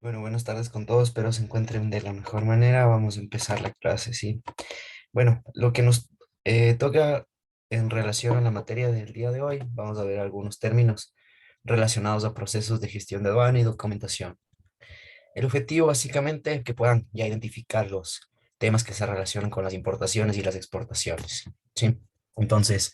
Bueno, buenas tardes con todos, espero se encuentren de la mejor manera. Vamos a empezar la clase, ¿sí? Bueno, lo que nos toca en relación a la materia del día de hoy, vamos a ver algunos términos relacionados a procesos de gestión de aduana y documentación. El objetivo básicamente es que puedan ya identificar los temas que se relacionan con las importaciones y las exportaciones, ¿sí? Entonces,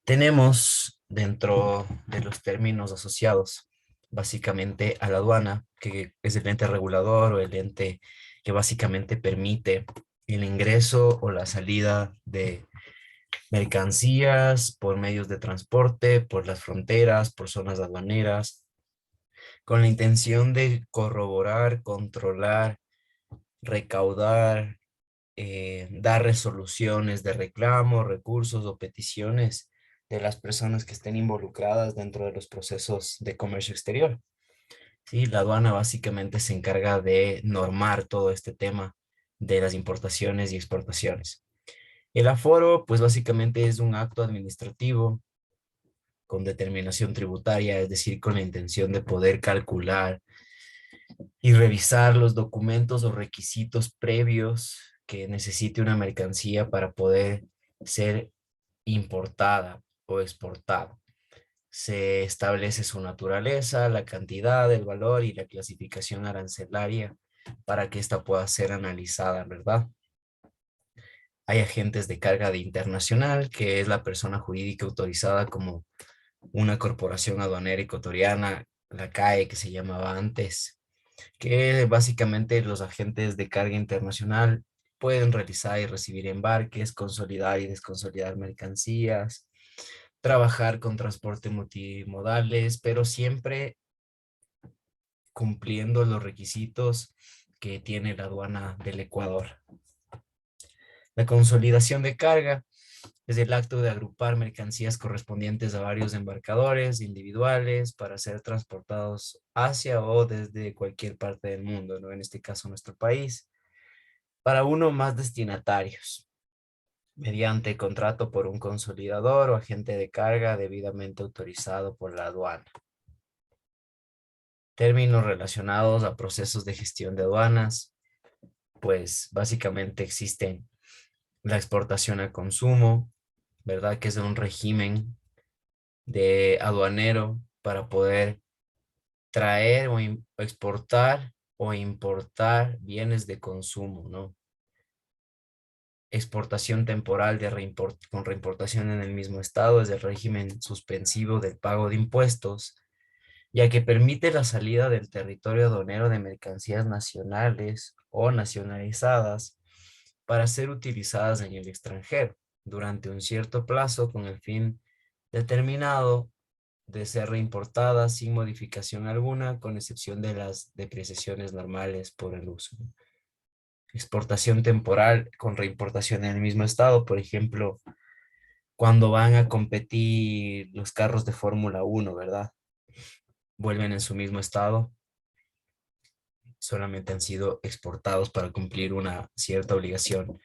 tenemos dentro de los términos asociados básicamente a la aduana, que es el ente regulador o el ente que básicamente permite el ingreso o la salida de mercancías por medios de transporte, por las fronteras, por zonas aduaneras, con la intención de corroborar, controlar, recaudar, dar resoluciones de reclamos, recursos o peticiones de las personas que estén involucradas dentro de los procesos de comercio exterior. Sí, la aduana básicamente se encarga de normar todo este tema de las importaciones y exportaciones. El aforo, pues básicamente es un acto administrativo con determinación tributaria, es decir, con la intención de poder calcular y revisar los documentos o requisitos previos que necesite una mercancía para poder ser importada o exportada. Se establece su naturaleza, la cantidad, el valor y la clasificación arancelaria para que ésta pueda ser analizada, ¿verdad? Hay agentes de carga de internacional, que es la persona jurídica autorizada como una corporación aduanera ecuatoriana, la CAE, que se llamaba antes, que básicamente los agentes de carga internacional pueden realizar y recibir embarques, consolidar y desconsolidar mercancías, trabajar con transporte multimodales, pero siempre cumpliendo los requisitos que tiene la aduana del Ecuador. La consolidación de carga es el acto de agrupar mercancías correspondientes a varios embarcadores individuales para ser transportados hacia o desde cualquier parte del mundo, ¿no? En este caso nuestro país, para uno o más destinatarios, mediante contrato por un consolidador o agente de carga debidamente autorizado por la aduana. Términos relacionados a procesos de gestión de aduanas, pues básicamente existen la exportación a consumo, ¿verdad? Que es un régimen de aduanero para poder traer o exportar o importar bienes de consumo, ¿no? Exportación temporal con reimportación en el mismo estado es el régimen suspensivo del pago de impuestos, ya que permite la salida del territorio aduanero de mercancías nacionales o nacionalizadas para ser utilizadas en el extranjero durante un cierto plazo con el fin determinado de ser reimportadas sin modificación alguna, con excepción de las depreciaciones normales por el uso. Exportación temporal con reimportación en el mismo estado, por ejemplo, cuando van a competir los carros de Fórmula 1, ¿verdad? Vuelven en su mismo estado, solamente han sido exportados para cumplir una cierta obligación.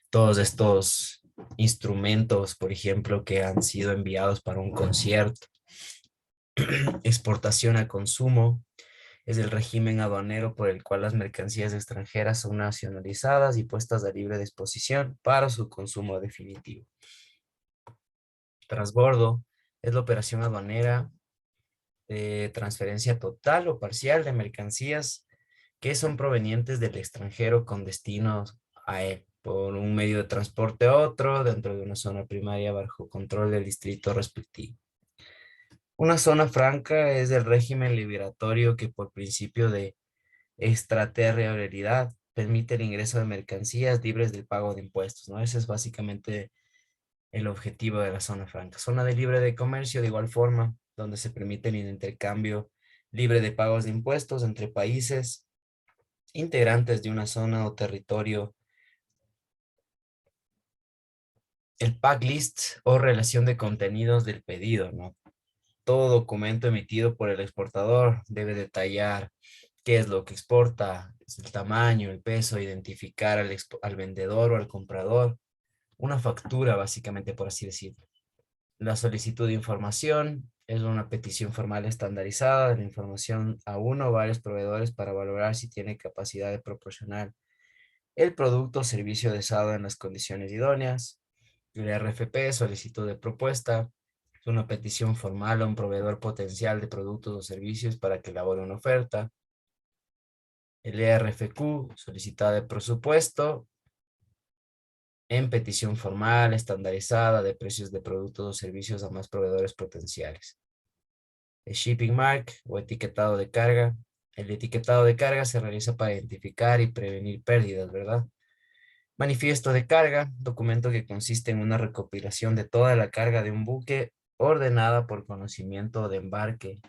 Todos estos instrumentos, por ejemplo, que han sido enviados para un concierto, exportación a consumo, es el régimen aduanero por el cual las mercancías extranjeras son nacionalizadas y puestas a libre disposición para su consumo definitivo. Transbordo es la operación aduanera de transferencia total o parcial de mercancías que son provenientes del extranjero con destinos a él, por un medio de transporte a otro, dentro de una zona primaria bajo control del distrito respectivo. Una zona franca es el régimen liberatorio que por principio de extraterritorialidad permite el ingreso de mercancías libres del pago de impuestos, ¿no? Ese es básicamente el objetivo de la zona franca. Zona de libre de comercio, de igual forma, donde se permite el intercambio libre de pagos de impuestos entre países integrantes de una zona o territorio. El packlist o relación de contenidos del pedido, ¿no? Todo documento emitido por el exportador debe detallar qué es lo que exporta, es el tamaño, el peso, identificar al vendedor o al comprador, una factura básicamente por así decirlo. La solicitud de información Es una petición formal estandarizada de la información a uno o varios proveedores para valorar si tiene capacidad de proporcionar el producto o servicio deseado en las condiciones idóneas. El RFP, solicitud de propuesta, es una petición formal a un proveedor potencial de productos o servicios para que elabore una oferta. El ERFQ, solicitada de presupuesto en petición formal, estandarizada de precios de productos o servicios a más proveedores potenciales. El shipping mark o etiquetado de carga. El etiquetado de carga se realiza para identificar y prevenir pérdidas, ¿verdad? Manifiesto de carga, documento que consiste en una recopilación de toda la carga de un buque ordenada por conocimiento de embarque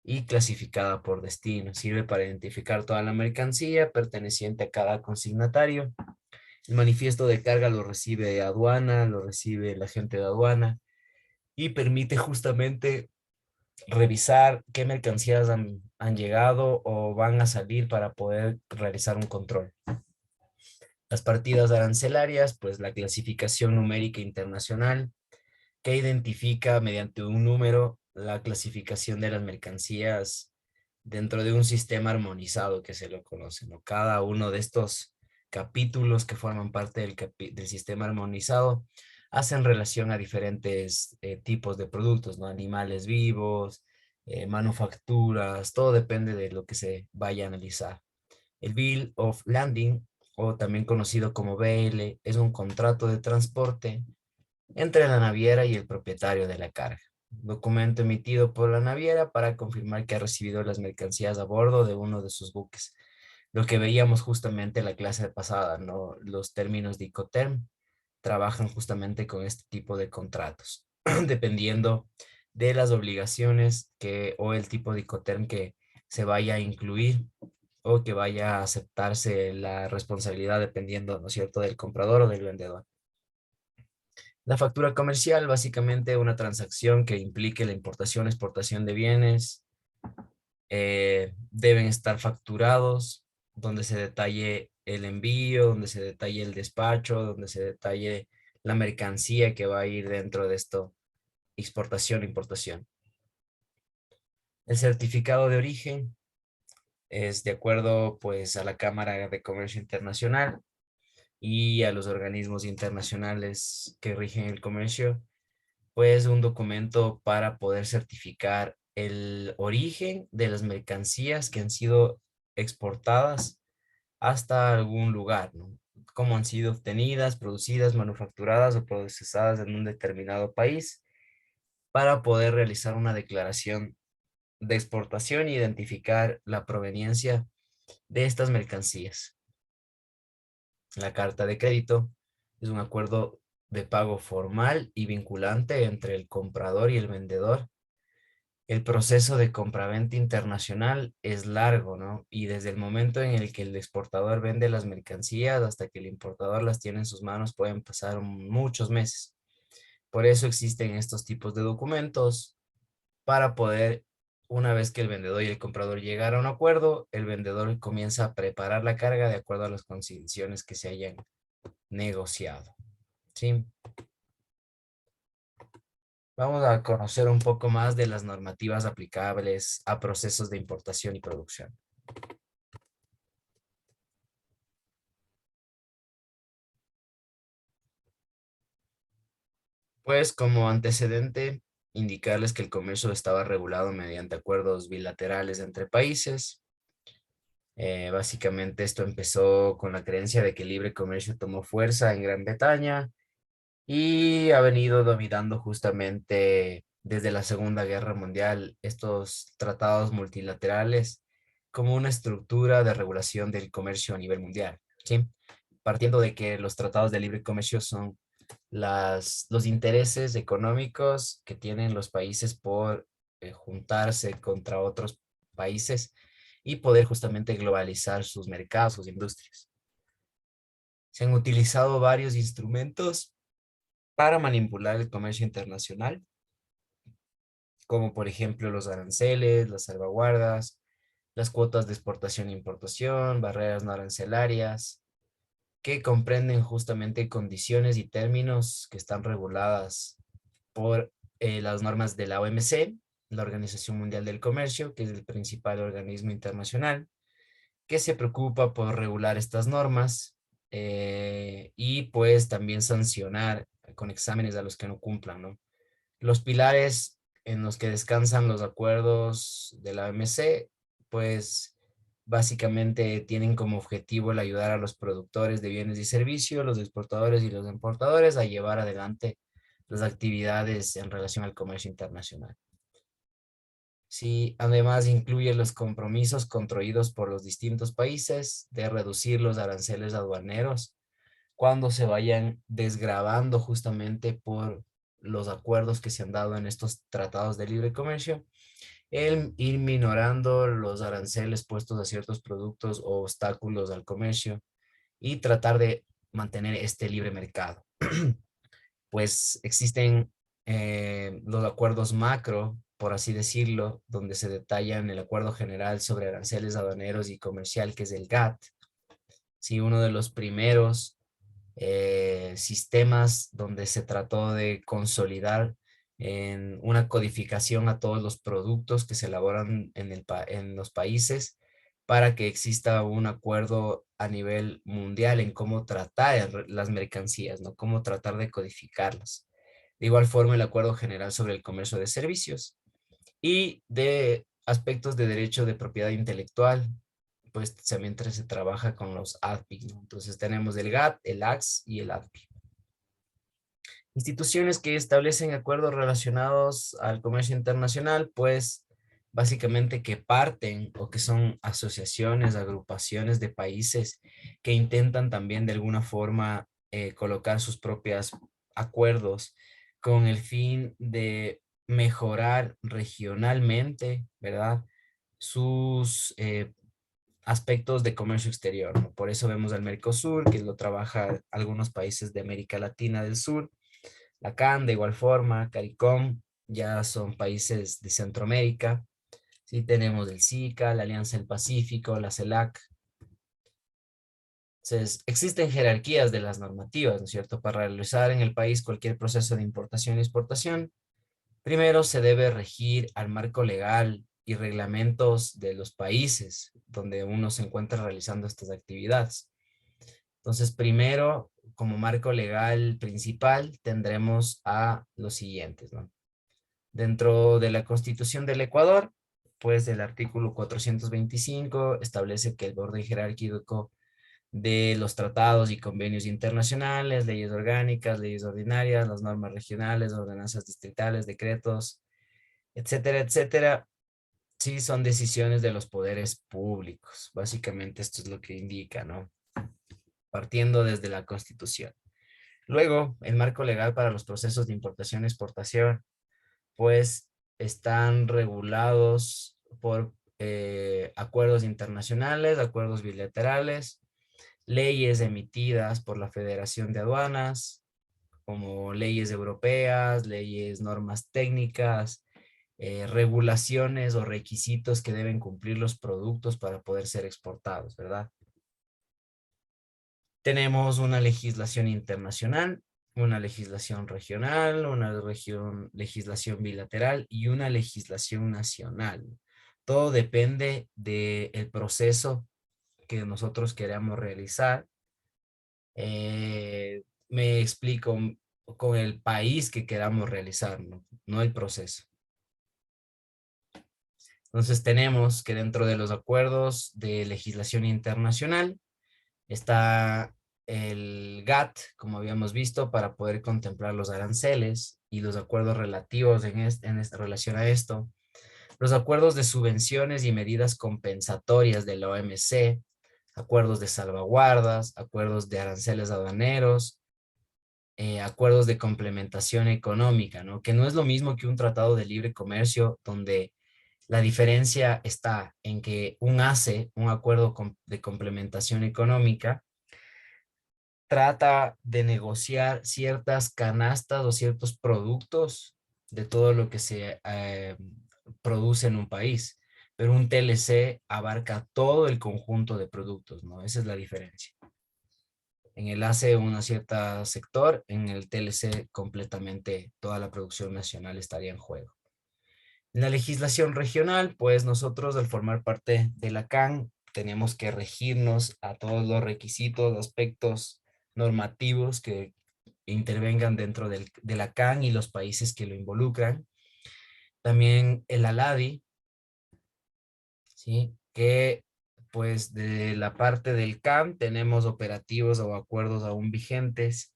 y clasificada por destino. Sirve para identificar toda la mercancía perteneciente a cada consignatario. El manifiesto de carga lo recibe aduana, lo recibe el agente de aduana y permite justamente revisar qué mercancías han llegado o van a salir para poder realizar un control. Las partidas arancelarias, pues la clasificación numérica internacional que identifica mediante un número la clasificación de las mercancías dentro de un sistema armonizado que se lo conoce, ¿no? Cada uno de estos capítulos que forman parte del sistema armonizado hacen relación a diferentes tipos de productos, ¿no? Animales vivos, manufacturas, todo depende de lo que se vaya a analizar. El Bill of Landing, o también conocido como BL, es un contrato de transporte entre la naviera y el propietario de la carga. Documento emitido por la naviera para confirmar que ha recibido las mercancías a bordo de uno de sus buques. Lo que veíamos justamente en la clase pasada, ¿no? Los términos de Icoterm trabajan justamente con este tipo de contratos, dependiendo de las obligaciones o el tipo de Icoterm que se vaya a incluir o que vaya a aceptarse la responsabilidad dependiendo, ¿no es cierto?, del comprador o del vendedor. La factura comercial, básicamente una transacción que implique la importación o exportación de bienes, deben estar facturados, donde se detalle el envío, donde se detalle el despacho, donde se detalle la mercancía que va a ir dentro de esto, exportación, importación. El certificado de origen es de acuerdo pues a la Cámara de Comercio Internacional y a los organismos internacionales que rigen el comercio, pues un documento para poder certificar el origen de las mercancías que han sido exportadas hasta algún lugar, ¿no? Cómo han sido obtenidas, producidas, manufacturadas o procesadas en un determinado país para poder realizar una declaración de exportación e identificar la proveniencia de estas mercancías. La carta de crédito es un acuerdo de pago formal y vinculante entre el comprador y el vendedor. El proceso de compraventa internacional es largo, ¿no? Y desde el momento en el que el exportador vende las mercancías hasta que el importador las tiene en sus manos pueden pasar muchos meses. Por eso existen estos tipos de documentos para poder, una vez que el vendedor y el comprador llegaron a un acuerdo, el vendedor comienza a preparar la carga de acuerdo a las condiciones que se hayan negociado. ¿Sí? Vamos a conocer un poco más de las normativas aplicables a procesos de importación y producción. Pues como antecedente, indicarles que el comercio estaba regulado mediante acuerdos bilaterales entre países. Básicamente esto empezó con la creencia de que el libre comercio tomó fuerza en Gran Bretaña y ha venido dominando justamente desde la Segunda Guerra Mundial estos tratados multilaterales como una estructura de regulación del comercio a nivel mundial, ¿sí? Partiendo de que los tratados de libre comercio son los intereses económicos que tienen los países por juntarse contra otros países y poder justamente globalizar sus mercados, sus industrias. Se han utilizado varios instrumentos para manipular el comercio internacional, como por ejemplo los aranceles, las salvaguardas, las cuotas de exportación e importación, barreras no arancelarias, que comprenden justamente condiciones y términos que están reguladas por las normas de la OMC, la Organización Mundial del Comercio, que es el principal organismo internacional, que se preocupa por regular estas normas y pues también sancionar con exámenes a los que no cumplan, ¿no? Los pilares en los que descansan los acuerdos de la OMC, pues básicamente tienen como objetivo el ayudar a los productores de bienes y servicios, los exportadores y los importadores a llevar adelante las actividades en relación al comercio internacional. Sí, además incluye los compromisos contraídos por los distintos países de reducir los aranceles aduaneros cuando se vayan desgravando justamente por los acuerdos que se han dado en estos tratados de libre comercio, el ir minorando los aranceles puestos a ciertos productos o obstáculos al comercio y tratar de mantener este libre mercado. Pues existen los acuerdos macro, por así decirlo, donde se detallan el acuerdo general sobre aranceles aduaneros y comercial, que es el GATT. Sí, uno de los primeros sistemas donde se trató de consolidar en una codificación a todos los productos que se elaboran en los países para que exista un acuerdo a nivel mundial en cómo tratar las mercancías, ¿no? Cómo tratar de codificarlas. De igual forma, el Acuerdo General sobre el Comercio de Servicios y de aspectos de derecho de propiedad intelectual, pues también se trabaja con los ADPI, ¿no? Entonces tenemos el GATT, el AX y el ADPI. Instituciones que establecen acuerdos relacionados al comercio internacional, pues básicamente que parten o que son asociaciones, agrupaciones de países que intentan también de alguna forma colocar sus propios acuerdos con el fin de mejorar regionalmente, ¿verdad? Sus aspectos de comercio exterior, ¿no? Por eso vemos al Mercosur, que lo trabaja algunos países de América Latina del Sur, la CAN de igual forma, CARICOM, ya son países de Centroamérica, sí tenemos el SICA, la Alianza del Pacífico, la CELAC. Entonces, existen jerarquías de las normativas, ¿no es cierto? Para realizar en el país cualquier proceso de importación y exportación, primero se debe regir al marco legal y reglamentos de los países donde uno se encuentra realizando estas actividades. Entonces, primero, como marco legal principal, tendremos a los siguientes, ¿no? Dentro de la Constitución del Ecuador, pues el artículo 425 establece que el orden jerárquico de los tratados y convenios internacionales, leyes orgánicas, leyes ordinarias, las normas regionales, ordenanzas distritales, decretos, etcétera, etcétera, sí son decisiones de los poderes públicos. Básicamente esto es lo que indica, ¿no? Partiendo desde la Constitución. Luego, el marco legal para los procesos de importación y exportación, pues están regulados por acuerdos internacionales, acuerdos bilaterales, leyes emitidas por la Federación de Aduanas, como leyes europeas, leyes, normas técnicas, regulaciones o requisitos que deben cumplir los productos para poder ser exportados, ¿verdad? Tenemos una legislación internacional, una legislación regional, legislación bilateral y una legislación nacional. Todo depende del proceso que nosotros queramos realizar. Me explico con el país que queramos realizar, ¿no? No el proceso. Entonces tenemos que dentro de los acuerdos de legislación internacional está el GATT, como habíamos visto, para poder contemplar los aranceles y los acuerdos relativos en esta relación a esto. Los acuerdos de subvenciones y medidas compensatorias de la OMC, acuerdos de salvaguardas, acuerdos de aranceles aduaneros, acuerdos de complementación económica, ¿no? Que no es lo mismo que un tratado de libre comercio donde la diferencia está en que un ACE, un acuerdo de complementación económica, trata de negociar ciertas canastas o ciertos productos de todo lo que se produce en un país, pero un TLC abarca todo el conjunto de productos, ¿no? Esa es la diferencia. En el ACE un cierto sector, en el TLC completamente toda la producción nacional estaría en juego. En la legislación regional, pues nosotros al formar parte de la CAN tenemos que regirnos a todos los requisitos, aspectos normativos que intervengan dentro de la CAN y los países que lo involucran. También el ALADI, ¿sí? Que pues de la parte del CAN tenemos operativos o acuerdos aún vigentes,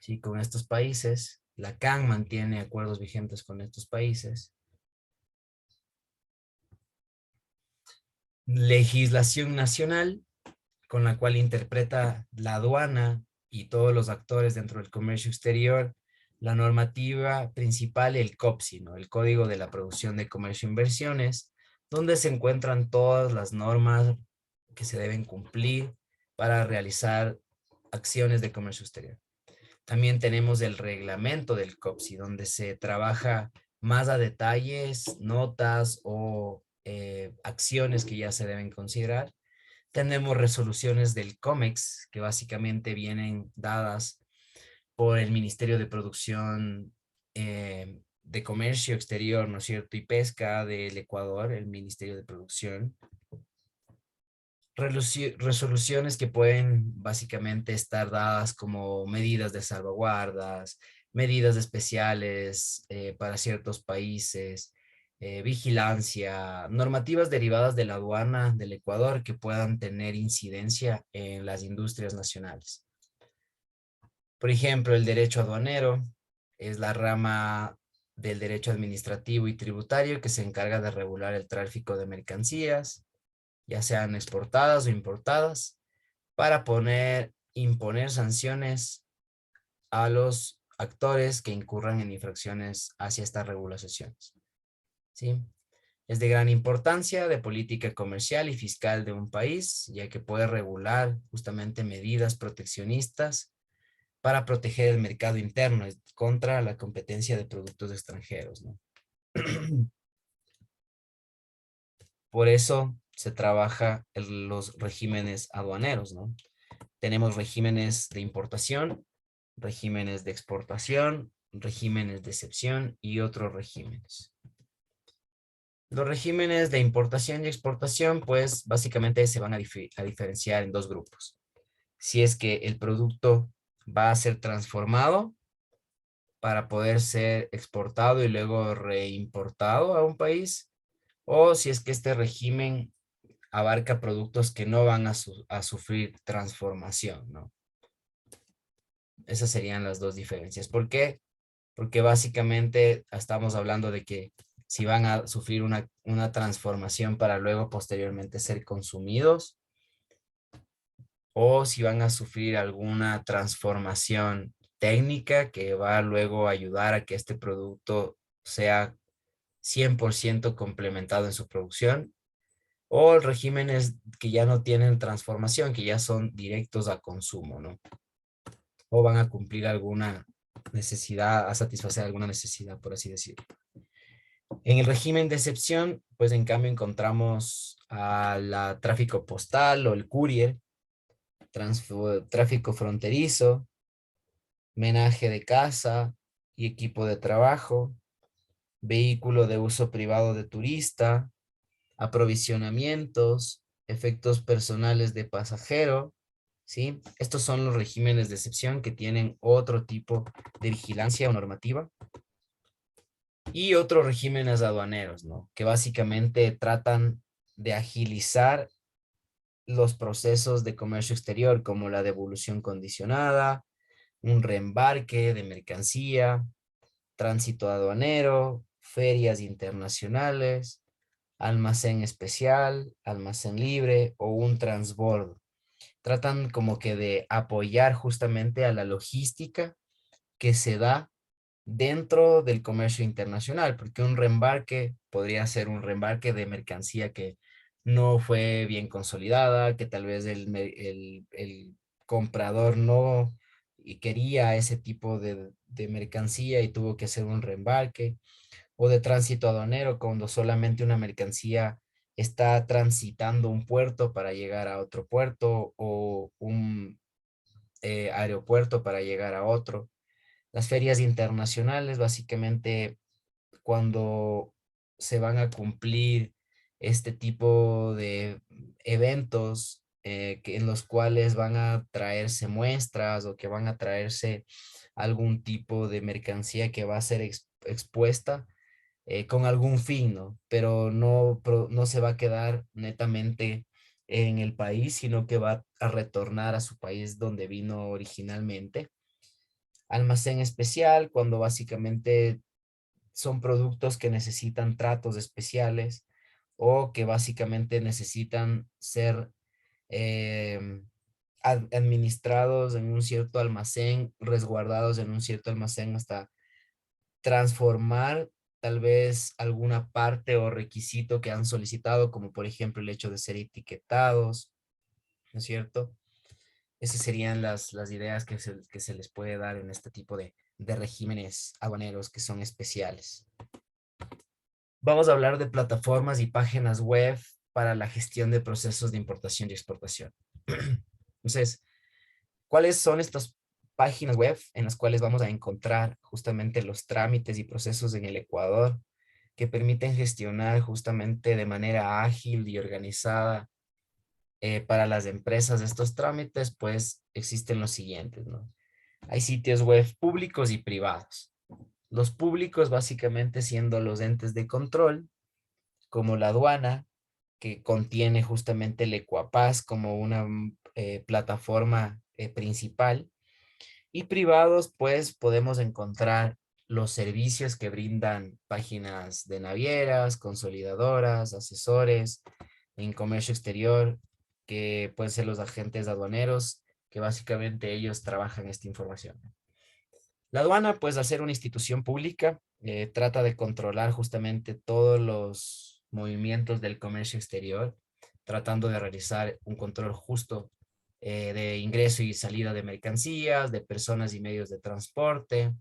¿sí? Con estos países. La CAN mantiene acuerdos vigentes con estos países. Legislación nacional, con la cual interpreta la aduana y todos los actores dentro del comercio exterior, la normativa principal, el COPSI, ¿no? El Código de la Producción de Comercio e Inversiones, donde se encuentran todas las normas que se deben cumplir para realizar acciones de comercio exterior. También tenemos el reglamento del COPSI, donde se trabaja más a detalles, notas o acciones que ya se deben considerar. Tenemos resoluciones del COMEX, que básicamente vienen dadas por el Ministerio de Producción de Comercio Exterior, ¿no es cierto? Y Pesca del Ecuador, el Ministerio de Producción. Resoluciones que pueden básicamente estar dadas como medidas de salvaguardas, medidas especiales para ciertos países, vigilancia, normativas derivadas de la aduana del Ecuador que puedan tener incidencia en las industrias nacionales. Por ejemplo, el derecho aduanero es la rama del derecho administrativo y tributario que se encarga de regular el tráfico de mercancías, ya sean exportadas o importadas, para imponer sanciones a los actores que incurran en infracciones hacia estas regulaciones. ¿Sí? Es de gran importancia de política comercial y fiscal de un país, ya que puede regular justamente medidas proteccionistas para proteger el mercado interno contra la competencia de productos extranjeros, ¿no? Por eso se trabaja en los regímenes aduaneros, ¿no? Tenemos regímenes de importación, regímenes de exportación, regímenes de excepción y otros regímenes. Los regímenes de importación y exportación, pues básicamente se van a diferenciar en dos grupos. Si es que el producto va a ser transformado para poder ser exportado y luego reimportado a un país, o si es que este régimen abarca productos que no van a sufrir transformación, ¿no? Esas serían las dos diferencias. ¿Por qué? Porque básicamente estamos hablando de que si van a sufrir una transformación para luego posteriormente ser consumidos, o si van a sufrir alguna transformación técnica que va luego a ayudar a que este producto sea 100% complementado en su producción, o regímenes que ya no tienen transformación, que ya son directos a consumo, ¿no? O van a cumplir alguna necesidad, a satisfacer alguna necesidad, por así decirlo. En el régimen de excepción, pues en cambio encontramos al tráfico postal o el courier, tráfico fronterizo, menaje de casa y equipo de trabajo, vehículo de uso privado de turista, aprovisionamientos, efectos personales de pasajero, ¿sí? Estos son los regímenes de excepción que tienen otro tipo de vigilancia o normativa. Y otros regímenes aduaneros, ¿no? Que básicamente tratan de agilizar los procesos de comercio exterior, como la devolución condicionada, un reembarque de mercancía, tránsito aduanero, ferias internacionales, almacén especial, almacén libre o un transbordo. Tratan como que de apoyar justamente a la logística que se da dentro del comercio internacional, porque un reembarque podría ser un reembarque de mercancía que no fue bien consolidada, que tal vez el comprador no y quería ese tipo de mercancía y tuvo que hacer un reembarque, o de tránsito aduanero, cuando solamente una mercancía está transitando un puerto para llegar a otro puerto, o aeropuerto para llegar a otro. Las ferias internacionales, básicamente, cuando se van a cumplir este tipo de eventos en los cuales van a traerse muestras o que van a traerse algún tipo de mercancía que va a ser expuesta con algún fin, ¿no? Pero no, no se va a quedar netamente en el país, sino que va a retornar a su país donde vino originalmente. Almacén especial, cuando básicamente son productos que necesitan tratos especiales o que básicamente necesitan ser eh, administrados en un cierto almacén, resguardados en un cierto almacén hasta transformar tal vez alguna parte o requisito que han solicitado, como por ejemplo el hecho de ser etiquetados, ¿no es cierto? Esas serían las ideas que se les puede dar en este tipo de regímenes aduaneros que son especiales. Vamos a hablar de plataformas y páginas web para la gestión de procesos de importación y exportación. Entonces, ¿cuáles son estas páginas web en las cuales vamos a encontrar justamente los trámites y procesos en el Ecuador que permiten gestionar justamente de manera ágil y organizada para las empresas estos trámites? Pues existen los siguientes, ¿no? Hay sitios web públicos y privados. Los públicos básicamente siendo los entes de control, como la aduana, que contiene justamente el Ecuapaz como una plataforma principal. Y privados, pues podemos encontrar los servicios que brindan páginas de navieras, consolidadoras, asesores en comercio exterior, que pueden ser los agentes aduaneros, que básicamente ellos trabajan esta información. La aduana, pues al ser una institución pública, trata de controlar justamente todos los movimientos del comercio exterior, tratando de realizar un control justo de ingreso y salida de mercancías, de personas y medios de transporte,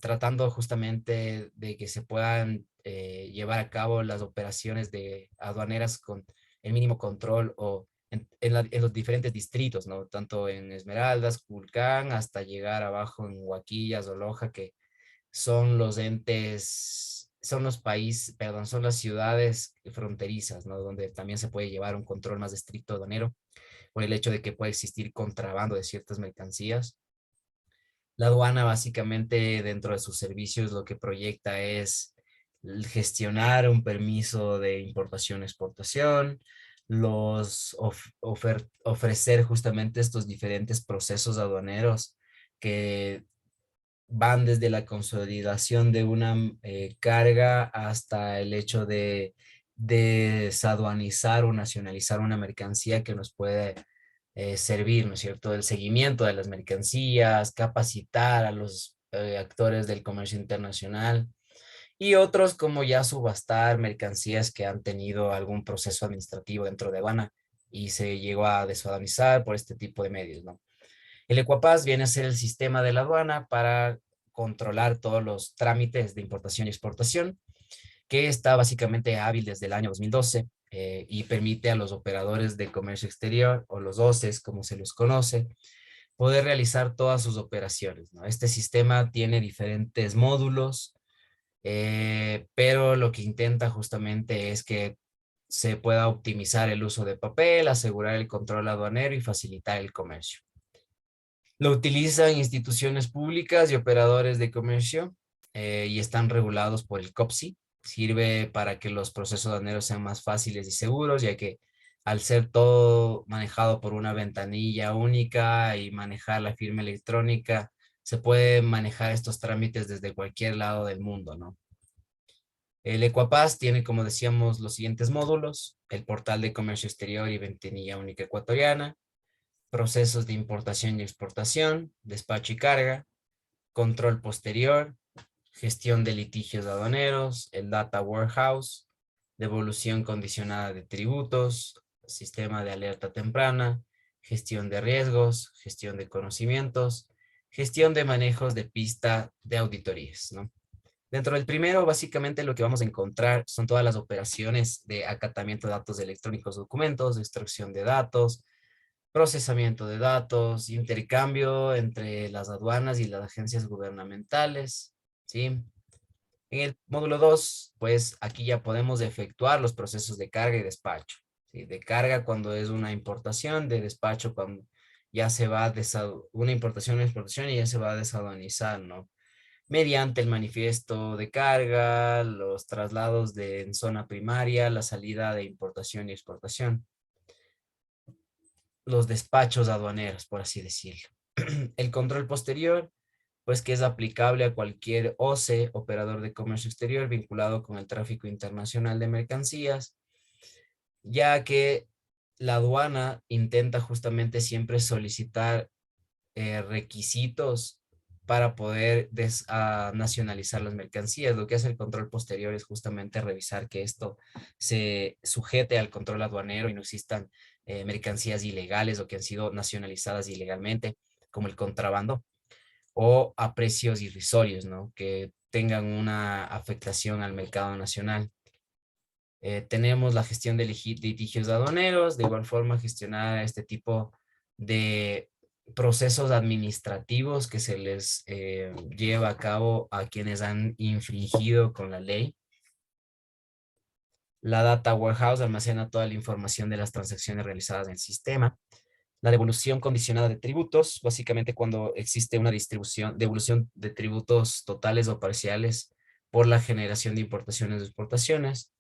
tratando justamente de que se puedan llevar a cabo las operaciones de aduaneras con el mínimo control o en los diferentes distritos, ¿no? Tanto en Esmeraldas, Culcán, hasta llegar abajo en Huaquillas o Loja, que son los entes, son los países, perdón, son las ciudades fronterizas, ¿no? Donde también se puede llevar un control más estricto aduanero por el hecho de que puede existir contrabando de ciertas mercancías. La aduana básicamente dentro de sus servicios lo que proyecta es gestionar un permiso de importación-exportación, ofrecer justamente estos diferentes procesos aduaneros que van desde la consolidación de una carga hasta el hecho de desaduanizar o nacionalizar una mercancía que nos puede servir, ¿no es cierto?, el seguimiento de las mercancías, capacitar a los actores del comercio internacional y otros como ya subastar mercancías que han tenido algún proceso administrativo dentro de aduana y se llegó a desaduanizar por este tipo de medios, ¿no? El Ecuapaz viene a ser el sistema de la aduana para controlar todos los trámites de importación y exportación, que está básicamente hábil desde el año 2012 y permite a los operadores de comercio exterior o los OCEs, como se los conoce, poder realizar todas sus operaciones, ¿no? Este sistema tiene diferentes módulos, pero lo que intenta justamente es que se pueda optimizar el uso de papel, asegurar el control aduanero y facilitar el comercio. Lo utilizan instituciones públicas y operadores de comercio y están regulados por el COPSI. Sirve para que los procesos aduaneros sean más fáciles y seguros, ya que al ser todo manejado por una ventanilla única y manejar la firma electrónica, se puede manejar estos trámites desde cualquier lado del mundo, ¿no? El Ecuapaz tiene, como decíamos, los siguientes módulos: el portal de comercio exterior y ventanilla única ecuatoriana, procesos de importación y exportación, despacho y carga, control posterior, gestión de litigios aduaneros, el data warehouse, devolución condicionada de tributos, sistema de alerta temprana, gestión de riesgos, gestión de conocimientos, gestión de manejos de pista de auditorías, ¿no? Dentro del primero, básicamente lo que vamos a encontrar son todas las operaciones de acatamiento de datos electrónicos, documentos, de extracción de datos, procesamiento de datos, intercambio entre las aduanas y las agencias gubernamentales, ¿sí? En el módulo 2, pues aquí ya podemos efectuar los procesos de carga y despacho, ¿sí? De carga cuando es una importación, de despacho cuando ya se va a una importación o exportación y ya se va a desaduanizar, ¿no? Mediante el manifiesto de carga, los traslados en zona primaria, la salida de importación y exportación, los despachos aduaneros, por así decirlo. El control posterior, pues que es aplicable a cualquier OCE, operador de comercio exterior, vinculado con el tráfico internacional de mercancías, ya que la aduana intenta justamente siempre solicitar requisitos para poder nacionalizar las mercancías. Lo que hace el control posterior es justamente revisar que esto se sujete al control aduanero y no existan mercancías ilegales o que han sido nacionalizadas ilegalmente, como el contrabando, o a precios irrisorios, ¿no? Que tengan una afectación al mercado nacional. Tenemos la gestión de litigios aduaneros, de igual forma gestionar este tipo de procesos administrativos que se les lleva a cabo a quienes han infringido con la ley. La data warehouse almacena toda la información de las transacciones realizadas en el sistema. La devolución condicionada de tributos, básicamente cuando existe una devolución de tributos totales o parciales por la generación de importaciones o exportaciones.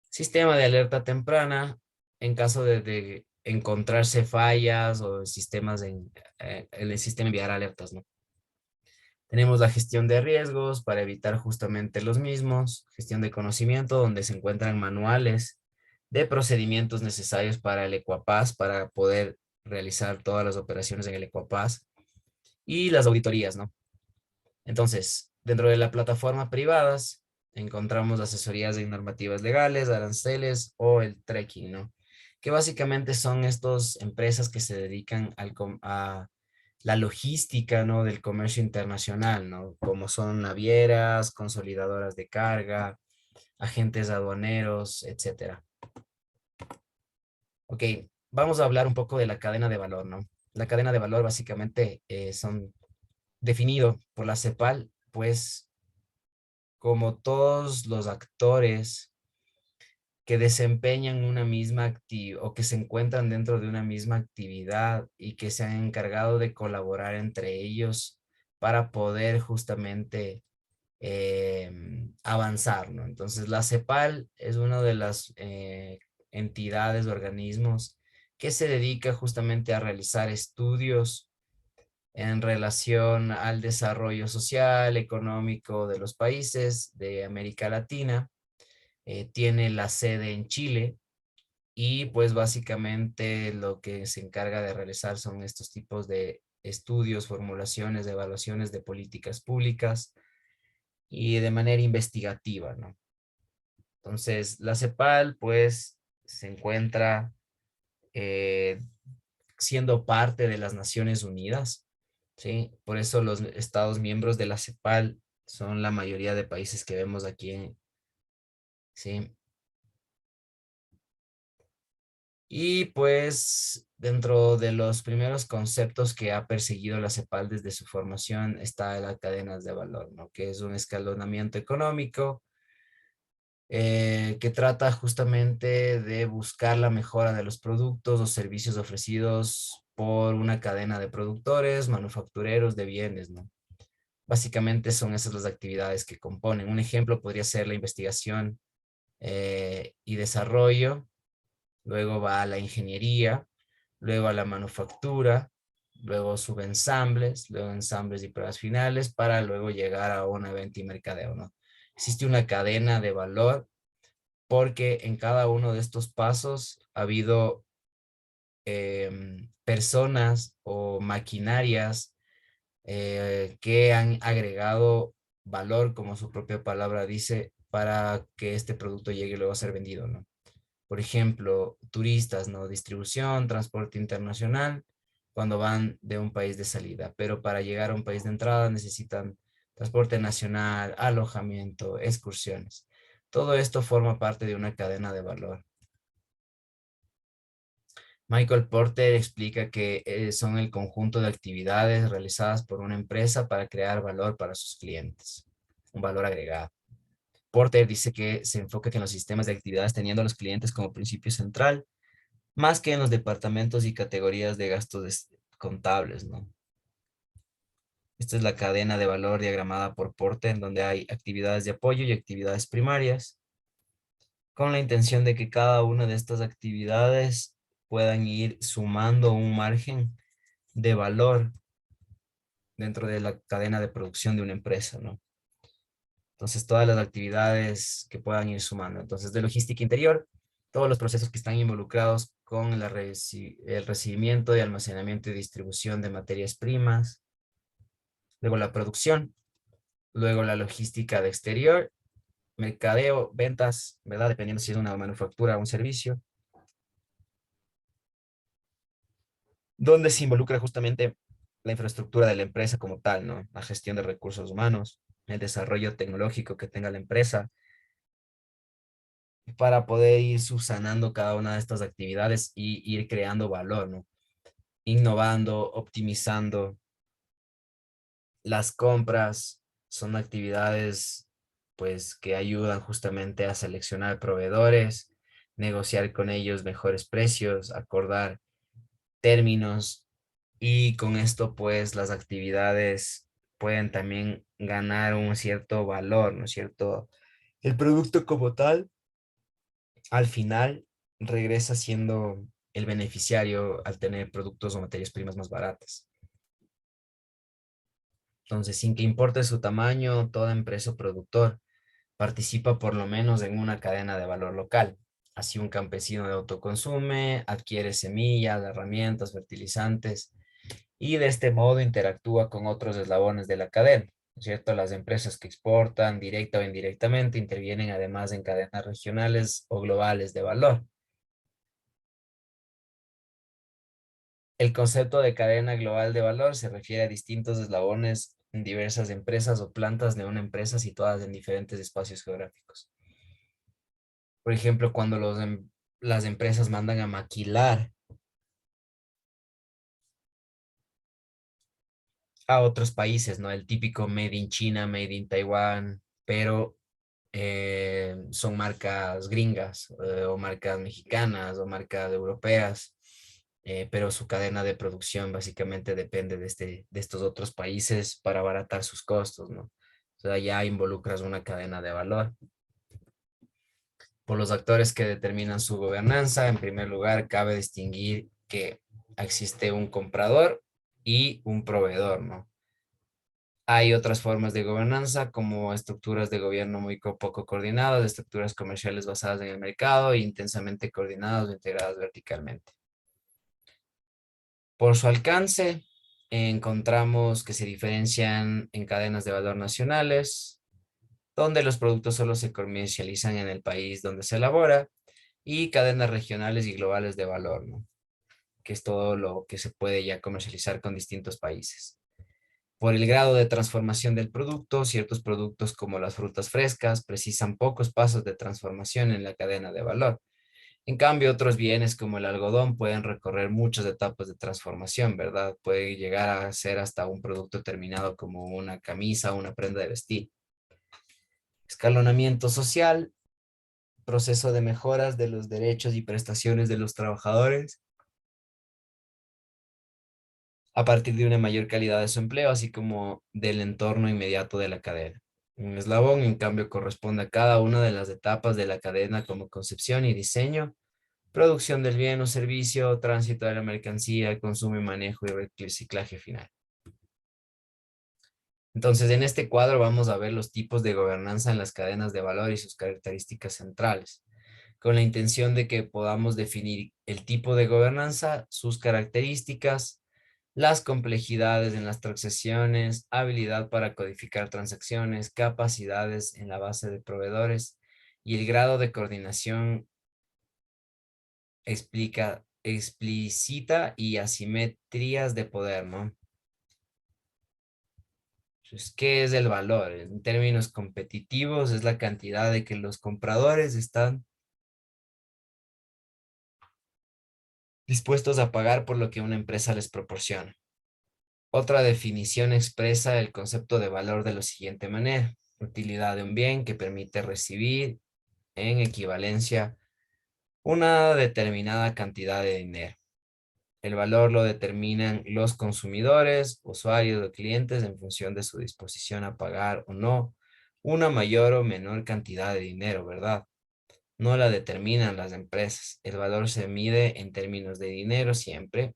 Sistema de alerta temprana en caso de encontrarse fallas o sistemas en el sistema enviar alertas, ¿no? Tenemos la gestión de riesgos para evitar justamente los mismos, gestión de conocimiento donde se encuentran manuales de procedimientos necesarios para el Equapaz para poder realizar todas las operaciones en el Equapaz y las auditorías, ¿no? Entonces, dentro de la plataforma privadas, encontramos asesorías de normativas legales, aranceles o el trekking, ¿no? Que básicamente son estas empresas que se dedican a la logística, ¿no? Del comercio internacional, ¿no? Como son navieras, consolidadoras de carga, agentes aduaneros, etcétera. Ok, vamos a hablar un poco de la cadena de valor, ¿no? La cadena de valor básicamente son definido por la CEPAL, pues como todos los actores que desempeñan una misma actividad o que se encuentran dentro de una misma actividad y que se han encargado de colaborar entre ellos para poder justamente avanzar, ¿no? Entonces, la CEPAL es una de las entidades, organismos que se dedica justamente a realizar estudios en relación al desarrollo social, económico de los países de América Latina. Tiene la sede en Chile y pues básicamente lo que se encarga de realizar son estos tipos de estudios, formulaciones, evaluaciones de políticas públicas y de manera investigativa, ¿no? Entonces, la CEPAL pues se encuentra eh, siendo parte de las Naciones Unidas, ¿sí? Por eso los estados miembros de la CEPAL son la mayoría de países que vemos aquí, ¿sí? Y pues dentro de los primeros conceptos que ha perseguido la CEPAL desde su formación está la cadenas de valor, ¿no? Que es un escalonamiento económico que trata justamente de buscar la mejora de los productos o servicios ofrecidos por una cadena de productores, manufactureros de bienes, ¿no? Básicamente son esas las actividades que componen. Un ejemplo podría ser la investigación y desarrollo, luego va a la ingeniería, luego a la manufactura, luego subensambles, luego ensambles y pruebas finales, para luego llegar a una venta y mercadeo, ¿no? Existe una cadena de valor porque en cada uno de estos pasos ha habido personas o maquinarias que han agregado valor, como su propia palabra dice, para que este producto llegue luego a ser vendido, ¿no? Por ejemplo, turistas, ¿no? Distribución, transporte internacional, cuando van de un país de salida, pero para llegar a un país de entrada necesitan transporte nacional, alojamiento, excursiones. Todo esto forma parte de una cadena de valor. Michael Porter explica que son el conjunto de actividades realizadas por una empresa para crear valor para sus clientes, un valor agregado. Porter dice que se enfoca que en los sistemas de actividades teniendo a los clientes como principio central, más que en los departamentos y categorías de gastos contables, ¿no? Esta es la cadena de valor diagramada por Porter, en donde hay actividades de apoyo y actividades primarias, con la intención de que cada una de estas actividades puedan ir sumando un margen de valor dentro de la cadena de producción de una empresa, ¿no? Entonces, todas las actividades que puedan ir sumando. Entonces, de logística interior, todos los procesos que están involucrados con el recibimiento y almacenamiento y distribución de materias primas, luego la producción, luego la logística de exterior, mercadeo, ventas, ¿verdad? Dependiendo si es una manufactura o un servicio, donde se involucra justamente la infraestructura de la empresa como tal, ¿no? La gestión de recursos humanos, el desarrollo tecnológico que tenga la empresa para poder ir subsanando cada una de estas actividades y ir creando valor, ¿no? Innovando, optimizando las compras, son actividades pues que ayudan justamente a seleccionar proveedores, negociar con ellos mejores precios, acordar términos y con esto pues las actividades pueden también ganar un cierto valor, ¿no es cierto? El producto como tal, al final, regresa siendo el beneficiario al tener productos o materias primas más baratas. Entonces, sin que importe su tamaño, toda empresa o productor participa por lo menos en una cadena de valor local. Así un campesino de autoconsume, adquiere semillas, herramientas, fertilizantes y de este modo interactúa con otros eslabones de la cadena, ¿no es cierto? Las empresas que exportan directa o indirectamente intervienen además en cadenas regionales o globales de valor. El concepto de cadena global de valor se refiere a distintos eslabones en diversas empresas o plantas de una empresa situadas en diferentes espacios geográficos. Por ejemplo, cuando las empresas mandan a maquilar a otros países, ¿no? El típico Made in China, Made in Taiwán, pero son marcas gringas o marcas mexicanas o marcas europeas, pero su cadena de producción básicamente depende de estos otros países para abaratar sus costos, ¿no? O sea, ya involucras una cadena de valor. Por los actores que determinan su gobernanza, en primer lugar, cabe distinguir que existe un comprador y un proveedor, ¿no? Hay otras formas de gobernanza, como estructuras de gobierno muy poco coordinadas, estructuras comerciales basadas en el mercado e intensamente coordinadas o integradas verticalmente. Por su alcance, encontramos que se diferencian en cadenas de valor nacionales, donde los productos solo se comercializan en el país donde se elabora, y cadenas regionales y globales de valor, ¿no? Que es todo lo que se puede ya comercializar con distintos países. Por el grado de transformación del producto, ciertos productos como las frutas frescas precisan pocos pasos de transformación en la cadena de valor. En cambio, otros bienes como el algodón pueden recorrer muchas etapas de transformación, ¿verdad? Puede llegar a ser hasta un producto terminado como una camisa o una prenda de vestir. Escalonamiento social, proceso de mejoras de los derechos y prestaciones de los trabajadores a partir de una mayor calidad de su empleo, así como del entorno inmediato de la cadena. Un eslabón, en cambio, corresponde a cada una de las etapas de la cadena como concepción y diseño, producción del bien o servicio, tránsito de la mercancía, consumo y manejo y reciclaje final. Entonces, en este cuadro vamos a ver los tipos de gobernanza en las cadenas de valor y sus características centrales, con la intención de que podamos definir el tipo de gobernanza, sus características, las complejidades en las transacciones, habilidad para codificar transacciones, capacidades en la base de proveedores y el grado de coordinación explícita y asimetrías de poder, ¿no? Entonces, ¿qué es el valor? En términos competitivos, es la cantidad de que los compradores están dispuestos a pagar por lo que una empresa les proporciona. Otra definición expresa el concepto de valor de la siguiente manera: utilidad de un bien que permite recibir en equivalencia una determinada cantidad de dinero. El valor lo determinan los consumidores, usuarios o clientes en función de su disposición a pagar o no una mayor o menor cantidad de dinero, ¿verdad? No la determinan las empresas. El valor se mide en términos de dinero siempre,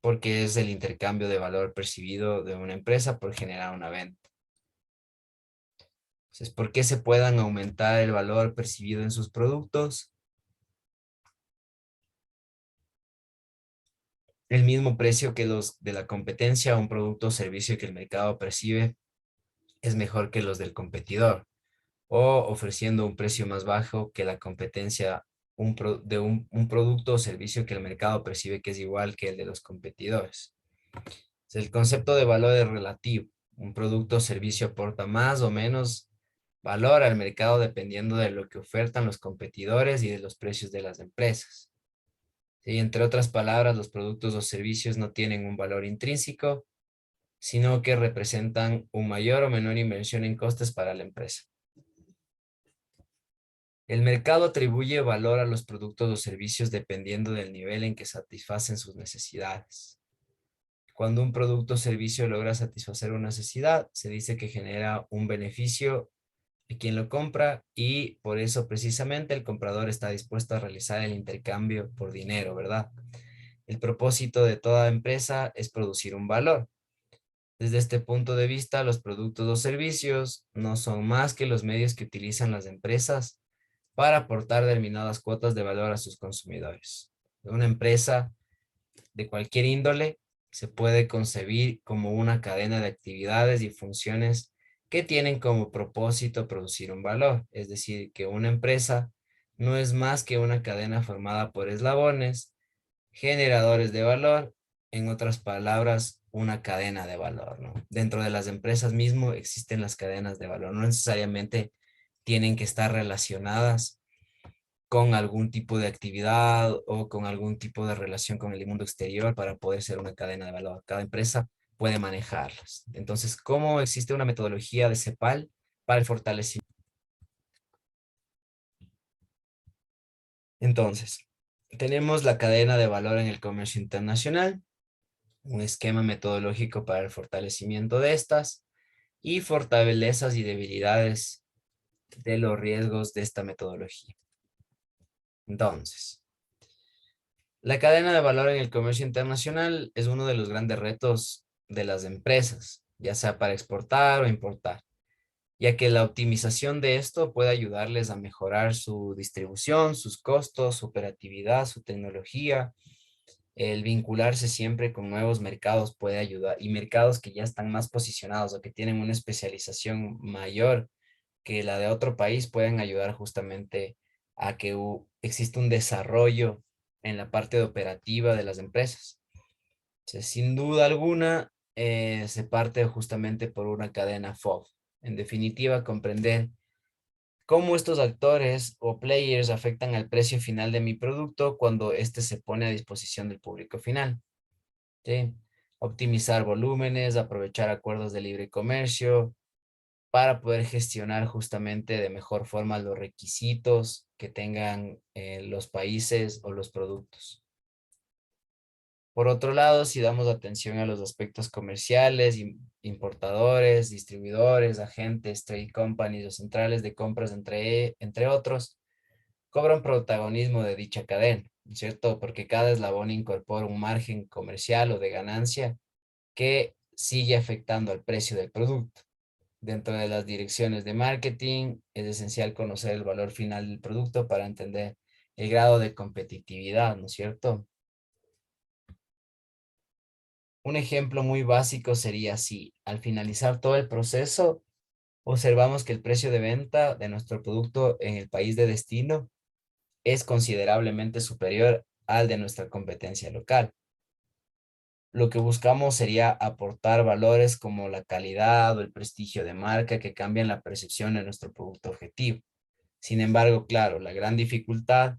porque es el intercambio de valor percibido de una empresa por generar una venta. Entonces, ¿por qué se puedan aumentar el valor percibido en sus productos? El mismo precio que los de la competencia, un producto o servicio que el mercado percibe es mejor que los del competidor, o ofreciendo un precio más bajo que la competencia un producto o servicio que el mercado percibe que es igual que el de los competidores. El concepto de valor es relativo. Un producto o servicio aporta más o menos valor al mercado dependiendo de lo que ofertan los competidores y de los precios de las empresas. Sí, entre otras palabras, los productos o servicios no tienen un valor intrínseco, sino que representan un mayor o menor inversión en costes para la empresa. El mercado atribuye valor a los productos o servicios dependiendo del nivel en que satisfacen sus necesidades. Cuando un producto o servicio logra satisfacer una necesidad, se dice que genera un beneficio a quien lo compra y por eso precisamente el comprador está dispuesto a realizar el intercambio por dinero, ¿verdad? El propósito de toda empresa es producir un valor. Desde este punto de vista, los productos o servicios no son más que los medios que utilizan las empresas para aportar determinadas cuotas de valor a sus consumidores. Una empresa de cualquier índole se puede concebir como una cadena de actividades y funciones que tienen como propósito producir un valor. Es decir, que una empresa no es más que una cadena formada por eslabones, generadores de valor, en otras palabras, una cadena de valor, ¿no? Dentro de las empresas mismo existen las cadenas de valor, no necesariamente tienen que estar relacionadas con algún tipo de actividad o con algún tipo de relación con el mundo exterior para poder ser una cadena de valor. Cada empresa puede manejarlas. Entonces, ¿cómo existe una metodología de CEPAL para el fortalecimiento? Entonces, tenemos la cadena de valor en el comercio internacional, un esquema metodológico para el fortalecimiento de estas y fortalezas y debilidades de los riesgos de esta metodología. Entonces, la cadena de valor en el comercio internacional es uno de los grandes retos de las empresas, ya sea para exportar o importar, ya que la optimización de esto puede ayudarles a mejorar su distribución, sus costos, su operatividad, su tecnología. El vincularse siempre con nuevos mercados puede ayudar, y mercados que ya están más posicionados o que tienen una especialización mayor que la de otro país pueden ayudar justamente a que exista un desarrollo en la parte de operativa de las empresas. Entonces, sin duda alguna, se parte justamente por una cadena FOB. En definitiva, comprender cómo estos actores o players afectan al precio final de mi producto cuando éste se pone a disposición del público final. ¿Sí? Optimizar volúmenes, aprovechar acuerdos de libre comercio, para poder gestionar justamente de mejor forma los requisitos que tengan los países o los productos. Por otro lado, si damos atención a los aspectos comerciales, importadores, distribuidores, agentes, trade companies o centrales de compras, entre otros, cobran protagonismo de dicha cadena, ¿no es cierto? Porque cada eslabón incorpora un margen comercial o de ganancia que sigue afectando al precio del producto. Dentro de las direcciones de marketing, es esencial conocer el valor final del producto para entender el grado de competitividad, ¿no es cierto? Un ejemplo muy básico sería si al finalizar todo el proceso observamos que el precio de venta de nuestro producto en el país de destino es considerablemente superior al de nuestra competencia local. Lo que buscamos sería aportar valores como la calidad o el prestigio de marca que cambian la percepción de nuestro producto objetivo. Sin embargo, claro, la gran dificultad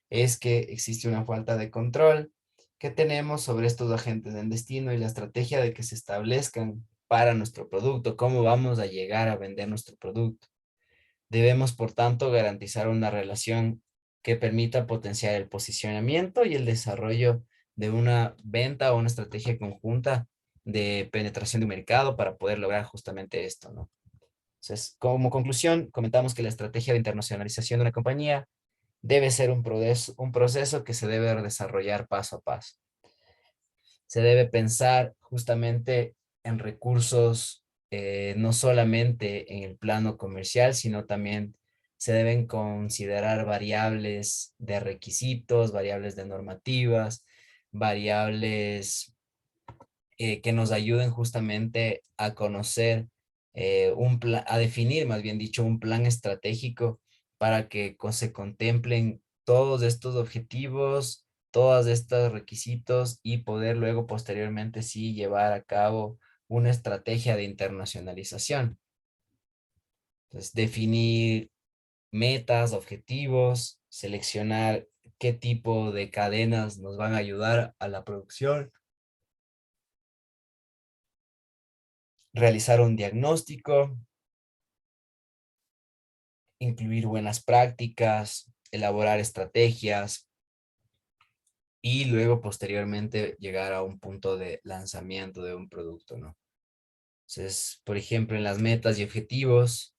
es que existe una falta de control que tenemos sobre estos agentes del destino y la estrategia de que se establezcan para nuestro producto, cómo vamos a llegar a vender nuestro producto. Debemos, por tanto, garantizar una relación que permita potenciar el posicionamiento y el desarrollo de una venta o una estrategia conjunta de penetración de mercado para poder lograr justamente esto, ¿no? Entonces, como conclusión, comentamos que la estrategia de internacionalización de una compañía debe ser un proceso que se debe desarrollar paso a paso. Se debe pensar justamente en recursos, no solamente en el plano comercial, sino también se deben considerar variables de requisitos, variables de normativas, variables que nos ayuden justamente a conocer un plan, a definir, más bien dicho, un plan estratégico para que se contemplen todos estos objetivos, todos estos requisitos y poder luego posteriormente sí llevar a cabo una estrategia de internacionalización. Entonces, definir metas, objetivos, seleccionar qué tipo de cadenas nos van a ayudar a la producción, realizar un diagnóstico, incluir buenas prácticas, elaborar estrategias y luego posteriormente llegar a un punto de lanzamiento de un producto, ¿no? Entonces, por ejemplo, en las metas y objetivos,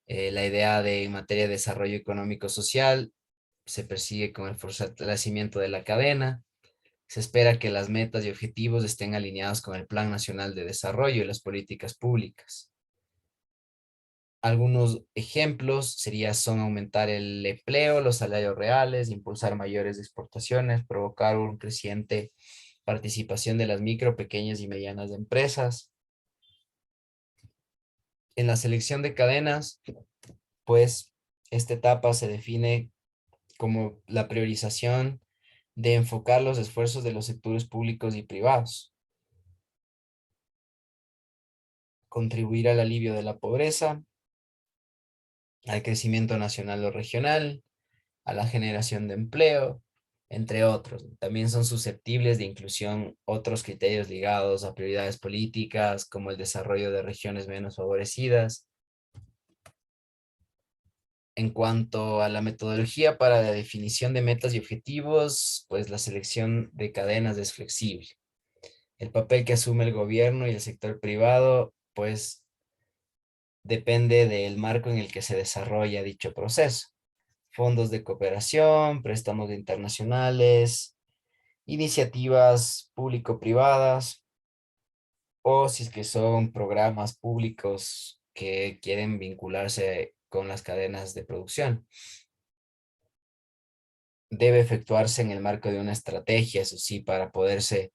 la idea de en materia de desarrollo económico social se persigue con el fortalecimiento de la cadena. Se espera que las metas y objetivos estén alineados con el Plan Nacional de Desarrollo y las políticas públicas. Algunos ejemplos son aumentar el empleo, los salarios reales, impulsar mayores exportaciones, provocar un creciente participación de las micro, pequeñas y medianas empresas. En la selección de cadenas, pues esta etapa se define como la priorización de enfocar los esfuerzos de los sectores públicos y privados, contribuir al alivio de la pobreza, al crecimiento nacional o regional, a la generación de empleo, entre otros. También son susceptibles de inclusión otros criterios ligados a prioridades políticas, como el desarrollo de regiones menos favorecidas. En cuanto a la metodología para la definición de metas y objetivos, pues la selección de cadenas es flexible. El papel que asume el gobierno y el sector privado, pues depende del marco en el que se desarrolla dicho proceso. Fondos de cooperación, préstamos internacionales, iniciativas público-privadas o si es que son programas públicos que quieren vincularse con las cadenas de producción. Debe efectuarse en el marco de una estrategia, eso sí, para poderse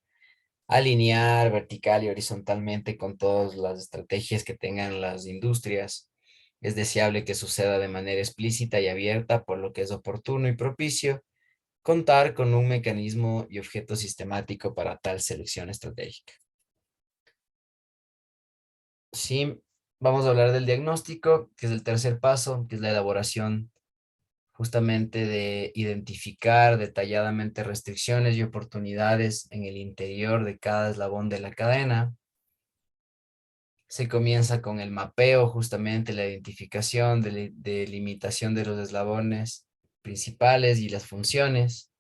alinear vertical y horizontalmente con todas las estrategias que tengan las industrias. Es deseable que suceda de manera explícita y abierta, por lo que es oportuno y propicio contar con un mecanismo y objeto sistemático para tal selección estratégica. Sí, vamos a hablar del diagnóstico, que es el tercer paso, que es la elaboración justamente de identificar detalladamente restricciones y oportunidades en el interior de cada eslabón de la cadena. Se comienza con el mapeo, justamente la identificación de limitación de los eslabones principales y las funciones,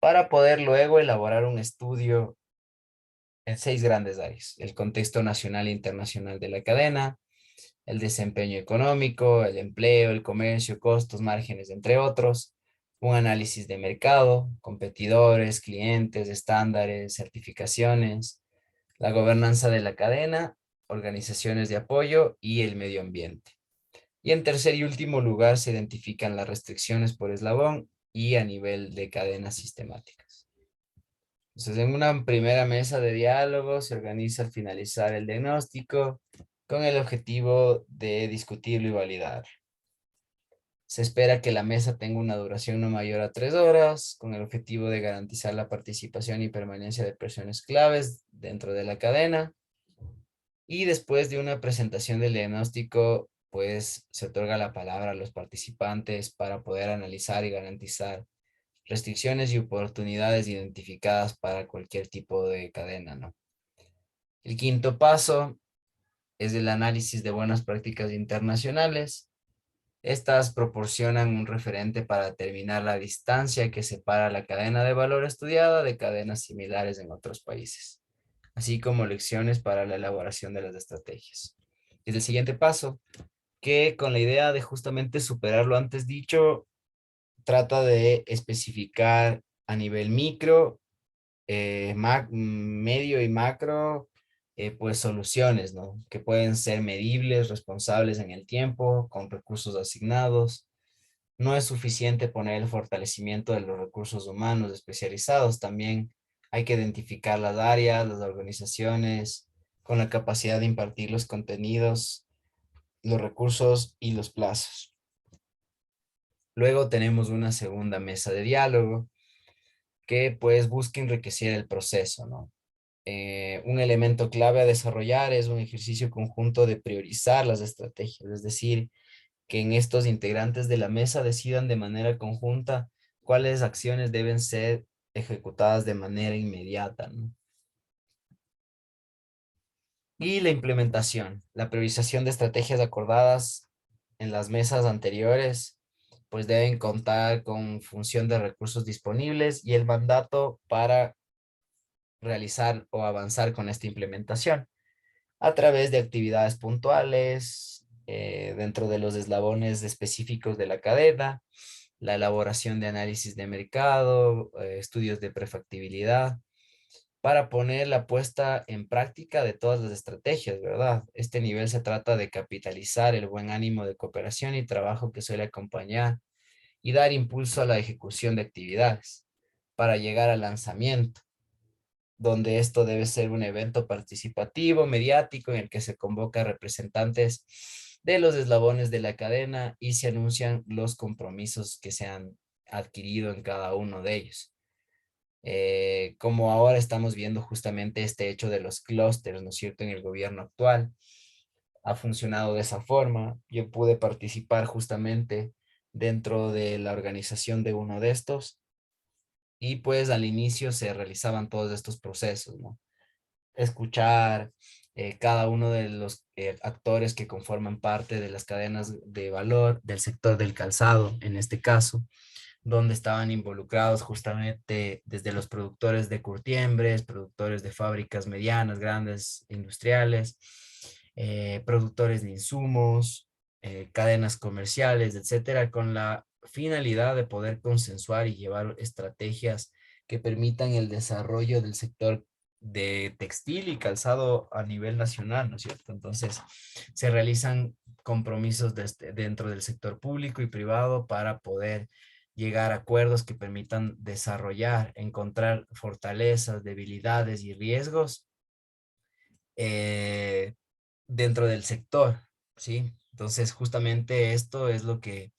para poder luego elaborar un estudio en 6 grandes áreas: el contexto nacional e internacional de la cadena, el desempeño económico, el empleo, el comercio, costos, márgenes, entre otros, un análisis de mercado, competidores, clientes, estándares, certificaciones, la gobernanza de la cadena, organizaciones de apoyo y el medio ambiente. Y en tercer y último lugar se identifican las restricciones por eslabón y a nivel de cadenas sistemáticas. Entonces, en una primera mesa de diálogo se organiza al finalizar el diagnóstico con el objetivo de discutirlo y validar. Se espera que la mesa tenga una duración no mayor a 3 horas, con el objetivo de garantizar la participación y permanencia de personas claves dentro de la cadena. Y después de una presentación del diagnóstico, pues se otorga la palabra a los participantes para poder analizar y garantizar restricciones y oportunidades identificadas para cualquier tipo de cadena, ¿no? El quinto paso es el análisis de buenas prácticas internacionales. Estas proporcionan un referente para determinar la distancia que separa la cadena de valor estudiada de cadenas similares en otros países, así como lecciones para la elaboración de las estrategias. Es el siguiente paso, que con la idea de justamente superar lo antes dicho, trata de especificar a nivel micro, medio y macro, pues soluciones, ¿no? Que pueden ser medibles, responsables en el tiempo, con recursos asignados. No es suficiente poner el fortalecimiento de los recursos humanos especializados, también hay que identificar las áreas, las organizaciones, con la capacidad de impartir los contenidos, los recursos y los plazos. Luego tenemos una segunda mesa de diálogo que pues busca enriquecer el proceso, ¿no? Un elemento clave a desarrollar es un ejercicio conjunto de priorizar las estrategias, es decir, que en estos integrantes de la mesa decidan de manera conjunta cuáles acciones deben ser ejecutadas de manera inmediata, ¿no? Y la implementación, la priorización de estrategias acordadas en las mesas anteriores, pues deben contar con función de recursos disponibles y el mandato para realizar o avanzar con esta implementación a través de actividades puntuales dentro de los eslabones específicos de la cadena, la elaboración de análisis de mercado, estudios de prefactibilidad, para poner la puesta en práctica de todas las estrategias, ¿verdad? Este nivel se trata de capitalizar el buen ánimo de cooperación y trabajo que suele acompañar y dar impulso a la ejecución de actividades para llegar al lanzamiento, donde esto debe ser un evento participativo, mediático, en el que se convoca a representantes de los eslabones de la cadena y se anuncian los compromisos que se han adquirido en cada uno de ellos. Como ahora estamos viendo justamente este hecho de los clústeres, ¿no es cierto?, en el gobierno actual, ha funcionado de esa forma. Yo pude participar justamente dentro de la organización de uno de estos y pues al inicio se realizaban todos estos procesos, ¿no? Escuchar cada uno de los actores que conforman parte de las cadenas de valor del sector del calzado, en este caso, donde estaban involucrados justamente desde los productores de curtiembres, productores de fábricas medianas, grandes, industriales, productores de insumos, cadenas comerciales, etcétera, con la finalidad de poder consensuar y llevar estrategias que permitan el desarrollo del sector de textil y calzado a nivel nacional, ¿no es cierto? Entonces, se realizan compromisos dentro del sector público y privado para poder llegar a acuerdos que permitan desarrollar, encontrar fortalezas, debilidades y riesgos eh, dentro del sector, ¿sí? Entonces, justamente esto es lo que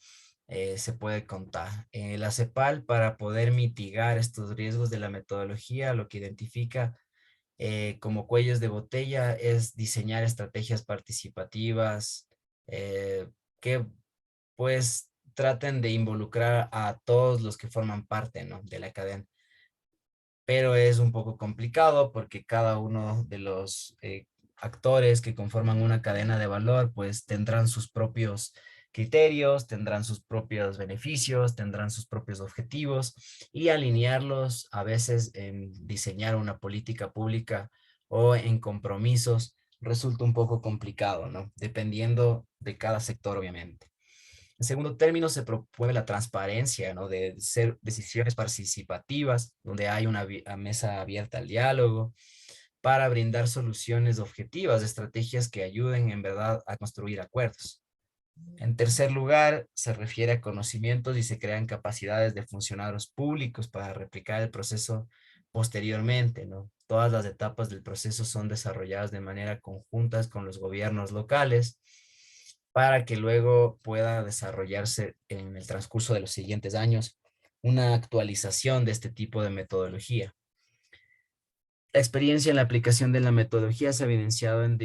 se puede contar. La CEPAL, para poder mitigar estos riesgos de la metodología, lo que identifica como cuellos de botella es diseñar estrategias participativas que pues traten de involucrar a todos los que forman parte, ¿no?, de la cadena. Pero es un poco complicado porque cada uno de los actores que conforman una cadena de valor pues tendrán sus propios criterios, tendrán sus propios beneficios, tendrán sus propios objetivos y alinearlos a veces en diseñar una política pública o en compromisos resulta un poco complicado, ¿no? Dependiendo de cada sector, obviamente. En segundo término, se promueve la transparencia, ¿no? De ser decisiones participativas, donde hay una mesa abierta al diálogo, para brindar soluciones objetivas, estrategias que ayuden en verdad a construir acuerdos. En tercer lugar, se refiere a conocimientos y se crean capacidades de funcionarios públicos para replicar el proceso posteriormente, ¿no? Todas las etapas del proceso son desarrolladas de manera conjuntas con los gobiernos locales para que luego pueda desarrollarse en el transcurso de los siguientes años una actualización de este tipo de metodología. La experiencia en la aplicación de la metodología se ha evidenciado en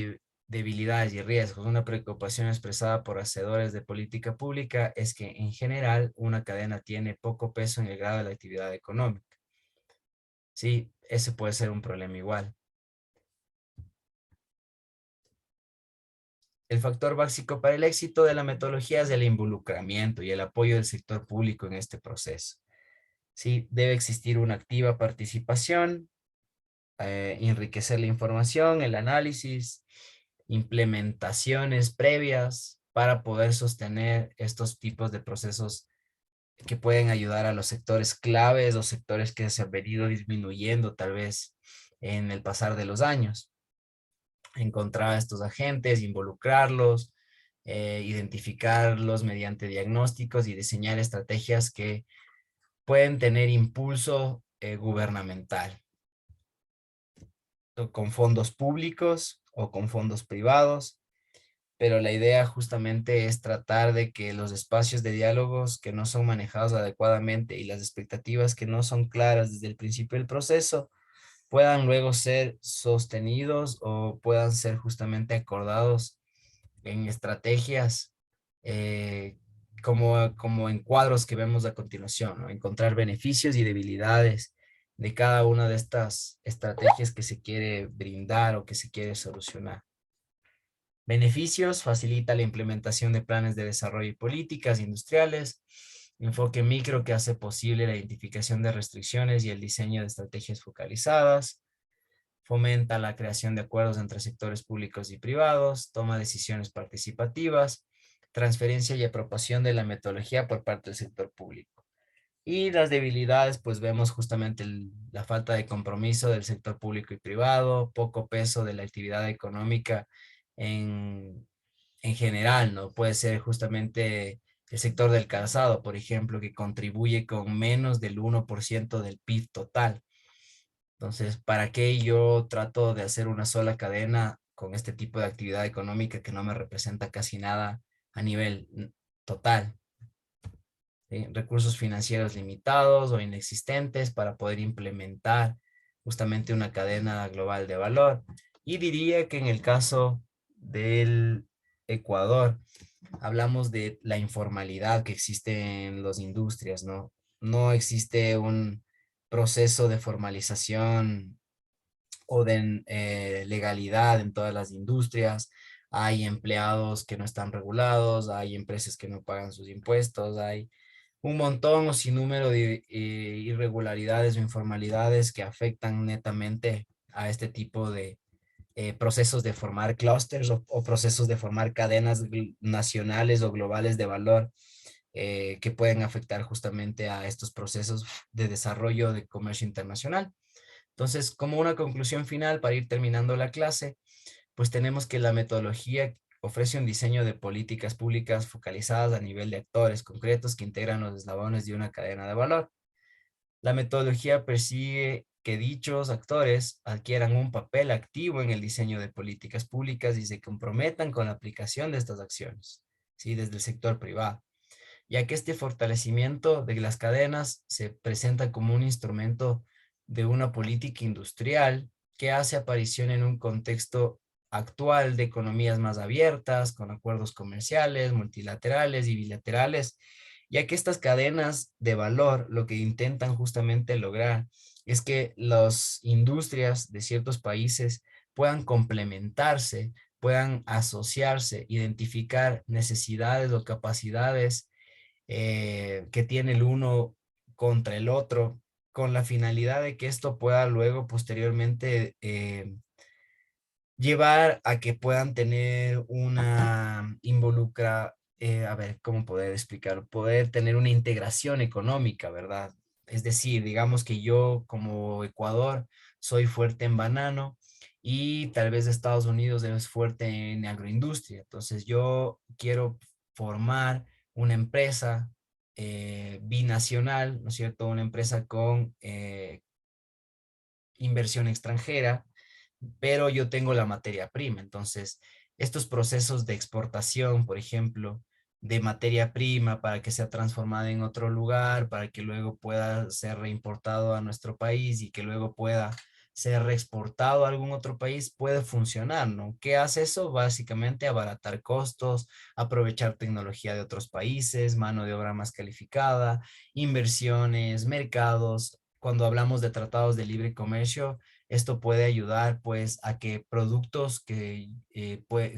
Debilidades y riesgos. Una preocupación expresada por hacedores de política pública es que en general una cadena tiene poco peso en el grado de la actividad económica. Sí, ese puede ser un problema igual. El factor básico para el éxito de la metodología es el involucramiento y el apoyo del sector público en este proceso. Sí, debe existir una activa participación, enriquecer la información, el análisis, implementaciones previas para poder sostener estos tipos de procesos que pueden ayudar a los sectores claves o sectores que se han venido disminuyendo tal vez en el pasar de los años. Encontrar a estos agentes, involucrarlos, identificarlos mediante diagnósticos y diseñar estrategias que pueden tener impulso gubernamental, o con fondos públicos o con fondos privados, pero la idea justamente es tratar de que los espacios de diálogos que no son manejados adecuadamente y las expectativas que no son claras desde el principio del proceso puedan luego ser sostenidos o puedan ser justamente acordados en estrategias eh, como en cuadros que vemos a continuación, ¿no? Encontrar beneficios y debilidades de cada una de estas estrategias que se quiere brindar o que se quiere solucionar. Beneficios: facilita la implementación de planes de desarrollo y políticas industriales. Enfoque micro, que hace posible la identificación de restricciones y el diseño de estrategias focalizadas. Fomenta la creación de acuerdos entre sectores públicos y privados. Toma decisiones participativas. Transferencia y apropiación de la metodología por parte del sector público. Y las debilidades, pues vemos justamente la falta de compromiso del sector público y privado, poco peso de la actividad económica en, en general, ¿no? Puede ser justamente el sector del calzado, por ejemplo, que contribuye con menos del 1% del PIB total. Entonces, ¿para qué yo trato de hacer una sola cadena con este tipo de actividad económica que no me representa casi nada a nivel total? ¿Sí? Recursos financieros limitados o inexistentes para poder implementar justamente una cadena global de valor. Y diría que en el caso del Ecuador, hablamos de la informalidad que existe en las industrias, ¿no? No existe un proceso de formalización o de legalidad en todas las industrias. Hay empleados que no están regulados, hay empresas que no pagan sus impuestos, hay un montón o sin número de irregularidades o informalidades que afectan netamente a este tipo de procesos de formar clústeres o procesos de formar cadenas nacionales o globales de valor que pueden afectar justamente a estos procesos de desarrollo de comercio internacional. Entonces, como una conclusión final para ir terminando la clase, pues tenemos que la metodología ofrece un diseño de políticas públicas focalizadas a nivel de actores concretos que integran los eslabones de una cadena de valor. La metodología persigue que dichos actores adquieran un papel activo en el diseño de políticas públicas y se comprometan con la aplicación de estas acciones, ¿sí? Desde el sector privado, ya que este fortalecimiento de las cadenas se presenta como un instrumento de una política industrial que hace aparición en un contexto actual de economías más abiertas, con acuerdos comerciales, multilaterales y bilaterales, ya que estas cadenas de valor lo que intentan justamente lograr es que las industrias de ciertos países puedan complementarse, puedan asociarse, identificar necesidades o capacidades que tiene el uno contra el otro, con la finalidad de que esto pueda luego posteriormente llevar a que puedan tener una a ver, ¿cómo poder explicarlo? Poder tener una integración económica, ¿verdad? Es decir, digamos que yo como Ecuador soy fuerte en banano y tal vez Estados Unidos es fuerte en agroindustria. Entonces yo quiero formar una empresa binacional, ¿no es cierto? Una empresa con inversión extranjera, pero yo tengo la materia prima. Entonces, estos procesos de exportación, por ejemplo, de materia prima para que sea transformada en otro lugar, para que luego pueda ser reimportado a nuestro país y que luego pueda ser reexportado a algún otro país, puede funcionar, ¿no? ¿Qué hace eso? Básicamente abaratar costos, aprovechar tecnología de otros países, mano de obra más calificada, inversiones, mercados. Cuando hablamos de tratados de libre comercio, esto puede ayudar pues a que productos que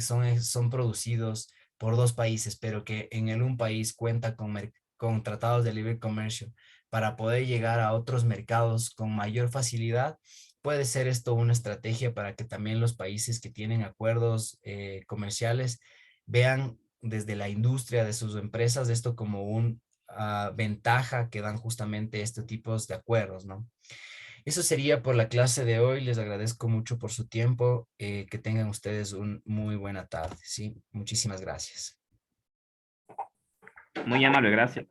son producidos por dos países, pero que en el un país cuenta con tratados de libre comercio para poder llegar a otros mercados con mayor facilidad. Puede ser esto una estrategia para que también los países que tienen acuerdos comerciales vean desde la industria de sus empresas esto como una ventaja que dan justamente este tipo de acuerdos, ¿no? Eso sería por la clase de hoy. Les agradezco mucho por su tiempo. Que tengan ustedes una muy buena tarde, ¿sí? Muchísimas gracias. Muy amable, gracias.